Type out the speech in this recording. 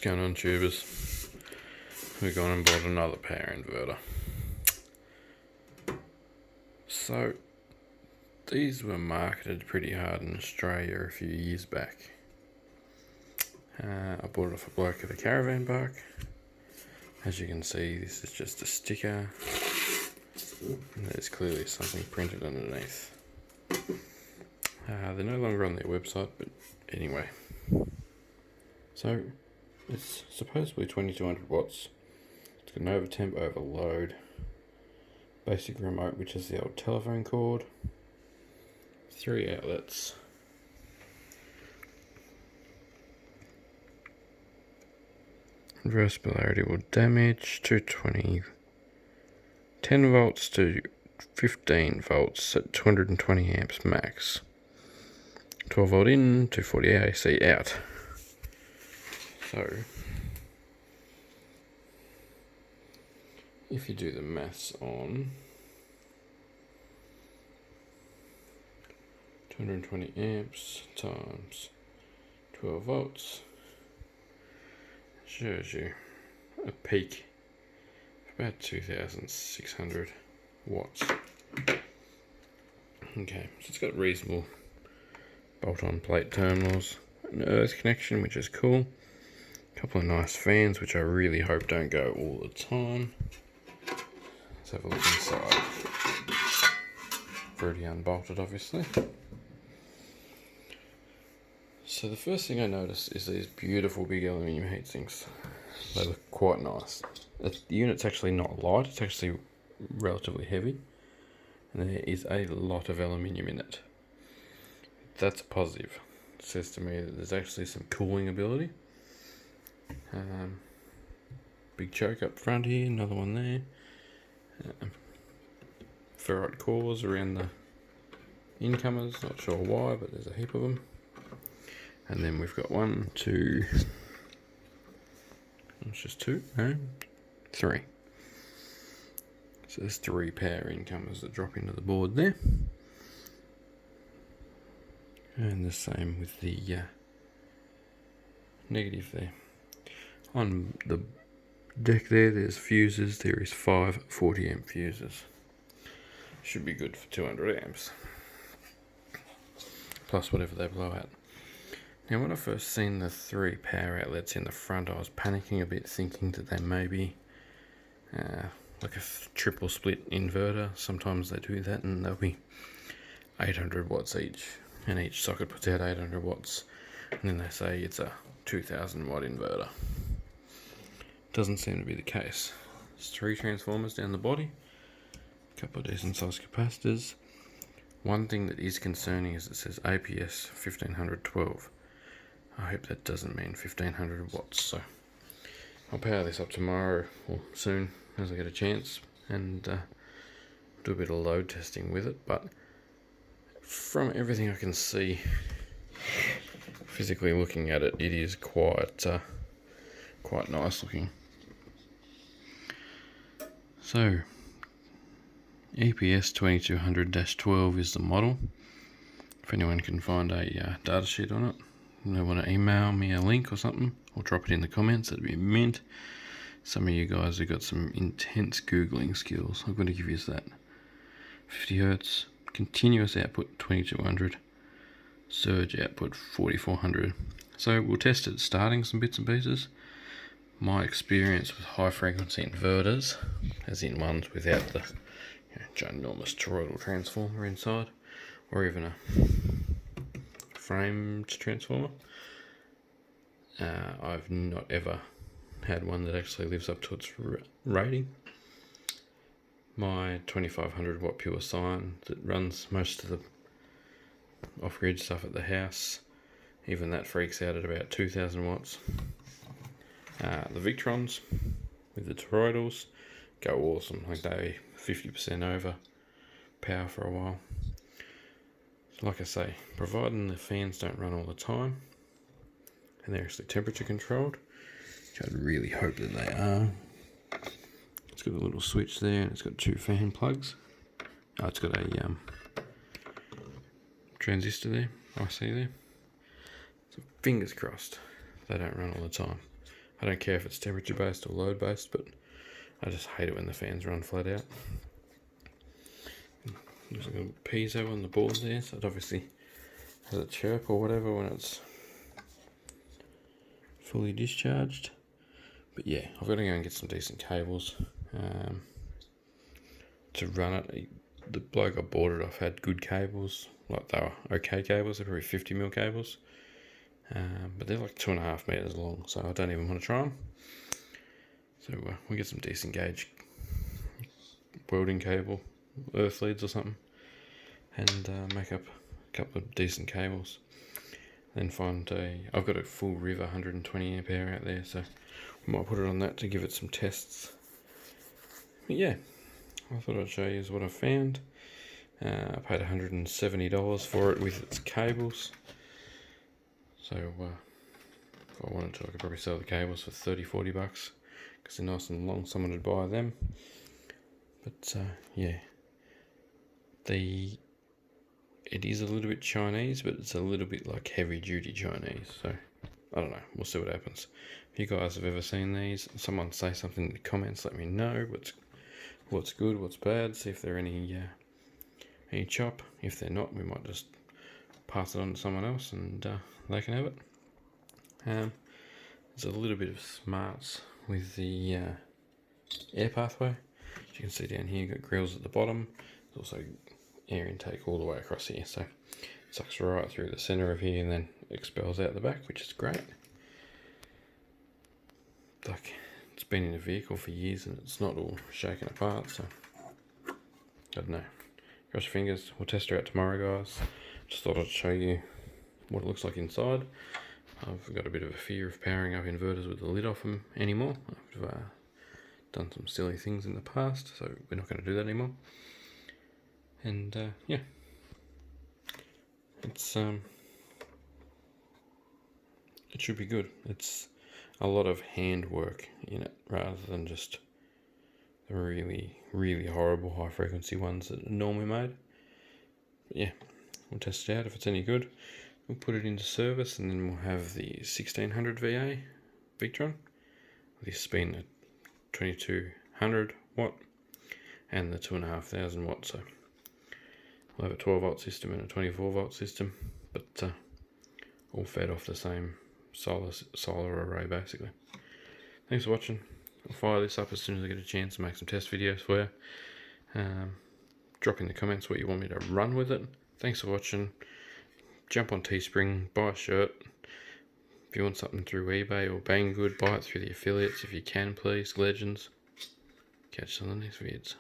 going on, tubers? We've gone and bought another power inverter. So these were marketed pretty hard in Australia a few years back. I bought it off a bloke at a caravan park. As you can see, this is just a sticker, and there's clearly something printed underneath. They're no longer on their website, but anyway. So it's supposedly 2200 watts. It's got an overtemp overload, basic remote, which is the old telephone cord, 3 outlets, reverse polarity will damage, 220, 10 volts to 15 volts at 220 amps max, 12 volt in, 240 AC out. So if you do the maths on 220 amps times 12 volts, shows you a peak of about 2600 watts. Okay, so it's got reasonable bolt-on plate terminals, an earth connection, which is cool, a couple of nice fans, which I really hope don't go all the time. Let's have a look inside. Already unbolted, obviously. So the first thing I notice is these beautiful big aluminium heatsinks. They look quite nice. The unit's actually not light, it's actually relatively heavy, and there is a lot of aluminium in it. That's a positive. It says to me that there's actually some cooling ability. Big choke up front here, another one there. Ferrite cores around the incomers, not sure why, but there's a heap of them. And then we've got 1, 2, it's just 2, no, 3. So there's 3 power incomers that drop into the board there. And the same with the negative there. On the deck there's fuses. There is 5 40 amp fuses. Should be good for 200 amps. Plus whatever they blow out. Now when I first seen the 3 power outlets in the front, I was panicking a bit, thinking that they may be like a triple split inverter. Sometimes they do that and they'll be 800 watts each, and each socket puts out 800 watts, and then they say it's a 2000 watt inverter. Doesn't seem to be the case. There's 3 transformers down the body, a couple of decent sized capacitors. One thing that is concerning is it says APS 1512. I hope that doesn't mean 1500 watts, so I'll power this up tomorrow or soon as I get a chance and do a bit of load testing with it. But from everything I can see, physically looking at it, it is quite nice looking. So EPS 2200-12 is the model. If anyone can find a data sheet on it and they want to email me a link or something, or drop it in the comments, that'd be mint. Some of you guys have got some intense Googling skills. I'm going to give you that. 50 Hertz, continuous output 2200, surge output 4400. So we'll test it starting some bits and pieces. My experience with high frequency inverters, as in ones without the ginormous toroidal transformer inside, or even a framed transformer, I've not ever had one that actually lives up to its rating. My 2500 watt pure sine that runs most of the off-grid stuff at the house, even that freaks out at about 2000 watts. The Victrons with the toroidals go awesome, like they 50% over power for a while. Like I say, providing the fans don't run all the time and they're actually temperature controlled, which I'd really hope that they are. It's got a little switch there and it's got 2 fan plugs. Oh, it's got a transistor there, I see there. So fingers crossed they don't run all the time. I don't care if it's temperature based or load based, but I just hate it when the fans run flat out. There's a little piezo on the board there, so it obviously has a chirp or whatever when it's fully discharged. But yeah, I've got to go and get some decent cables to run it. The bloke I bought it off had good cables, like they were okay cables, they're probably 50mm cables, but they're like 2.5 meters long, so I don't even want to try them. So we'll get some decent gauge welding cable, earth leads or something, and make up a couple of decent cables. Then find I've got a full River 120 amp hour out there, so I might put it on that to give it some tests. But yeah, I thought I'd show you what I found. I paid $170 for it with its cables. So if I wanted to, I could probably sell the cables for $30-40 because they're nice and long. Someone would buy them. But yeah, it is a little bit Chinese, but it's a little bit like heavy duty Chinese. So I don't know. We'll see what happens. If you guys have ever seen these, someone say something in the comments. Let me know what's good, what's bad. See if there are any chop. If they're not, we might just pass it on to someone else and they can have it. There's a little bit of smarts with the air pathway. As you can see down here, you've got grills at the bottom. There's also air intake all the way across here, so it sucks right through the center of here and then expels out the back, which is great. Like, it's been in a vehicle for years and it's not all shaken apart, so I don't know. Cross your fingers. We'll test her out tomorrow, guys. Just thought I'd show you what it looks like inside. I've got a bit of a fear of powering up inverters with the lid off them anymore. I've done some silly things in the past, so we're not going to do that anymore. And yeah, it's it should be good. It's a lot of hand work in it rather than just the really horrible high frequency ones that are normally made. But yeah, we'll test it out. If it's any good, we'll put it into service, and then we'll have the 1600 VA Victron, this being a 2200 watt and the 2500 watt. So we'll have a 12 volt system and a 24 volt system, but all fed off the same solar array basically. Thanks for watching. I'll fire this up as soon as I get a chance to make some test videos for you. Drop in the comments what you want me to run with it. Thanks for watching. Jump on Teespring, buy a shirt. If you want something through eBay or Banggood, buy it through the affiliates if you can, please. Legends. Catch you on the next vids.